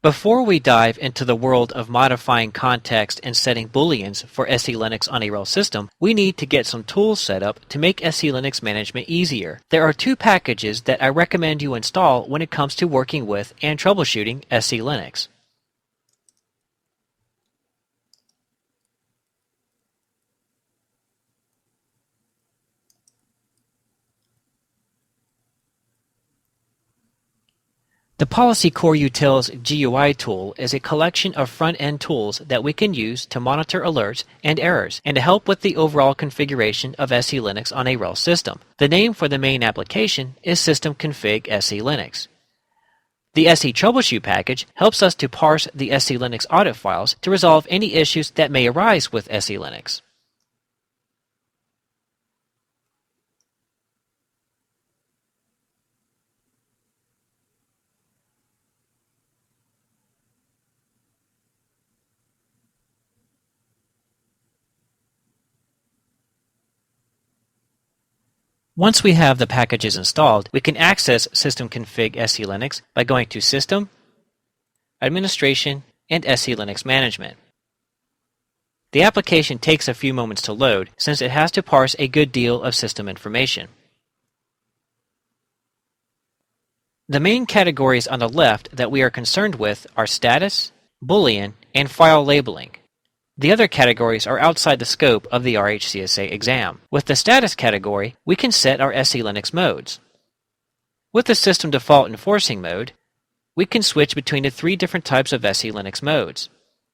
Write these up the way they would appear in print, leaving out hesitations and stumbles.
Before we dive into the world of modifying context and setting booleans for SELinux on a RHEL system, we need to get some tools set up to make SELinux management easier. There are two packages that I recommend you install when it comes to working with and troubleshooting SELinux. The Policy Core Utils GUI tool is a collection of front-end tools that we can use to monitor alerts and errors and to help with the overall configuration of SELinux on a RHEL system. The name for the main application is systemconfig SELinux. The SE Troubleshoot package helps us to parse the SELinux audit files to resolve any issues that may arise with SELinux. Once we have the packages installed, we can access systemconfig SELinux by going to System, Administration, and SELinux Management. The application takes a few moments to load since it has to parse a good deal of system information. The main categories on the left that we are concerned with are status, boolean, and file labeling. The other categories are outside the scope of the RHCSA exam. With the status category, we can set our SELinux modes. With the system default enforcing mode, we can switch between the three different types of SELinux modes.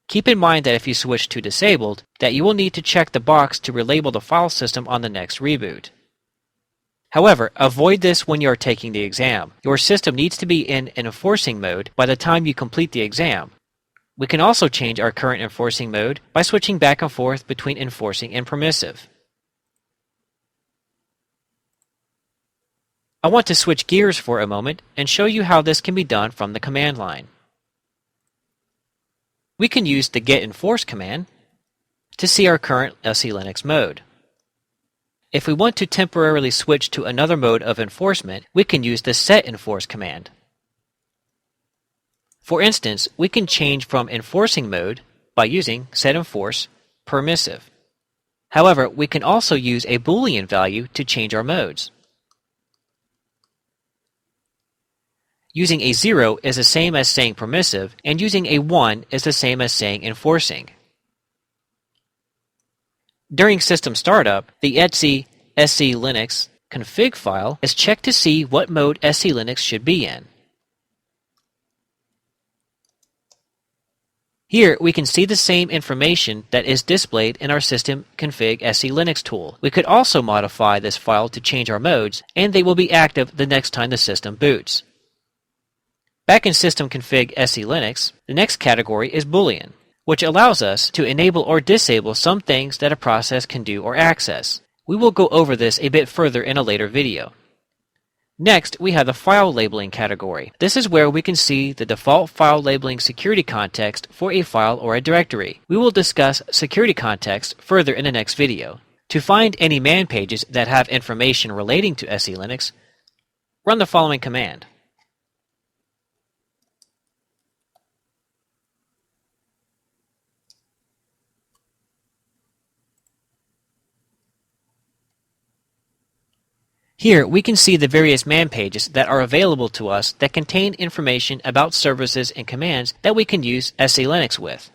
Keep in mind that if you switch to disabled, that you will need to check the box to relabel the file system on the next reboot. However, avoid this when you are taking the exam. Your system needs to be in an enforcing mode by the time you complete the exam. We can also change our current enforcing mode by switching back and forth between enforcing and permissive. I want to switch gears for a moment and show you how this can be done from the command line. We can use the getEnforce command to see our current SELinux mode. If we want to temporarily switch to another mode of enforcement, we can use the setEnforce command. For instance, we can change from enforcing mode by using setEnforce permissive. However, we can also use a Boolean value to change our modes. Using a 0 is the same as saying permissive, and using a 1 is the same as saying enforcing. During system startup, the etc SELinux config file is checked to see what mode SELinux should be in. Here, we can see the same information that is displayed in our systemconfig SELinux tool. We could also modify this file to change our modes, and they will be active the next time the system boots. Back in systemconfig SELinux, the next category is Boolean, which allows us to enable or disable some things that a process can do or access. We will go over this a bit further in a later video. Next, we have the file labeling category. This is where we can see the default file labeling security context for a file or a directory. We will discuss security context further in the next video. To find any man pages that have information relating to SELinux, run the following command. Here, we can see the various man pages that are available to us that contain information about services and commands that we can use SELinux with.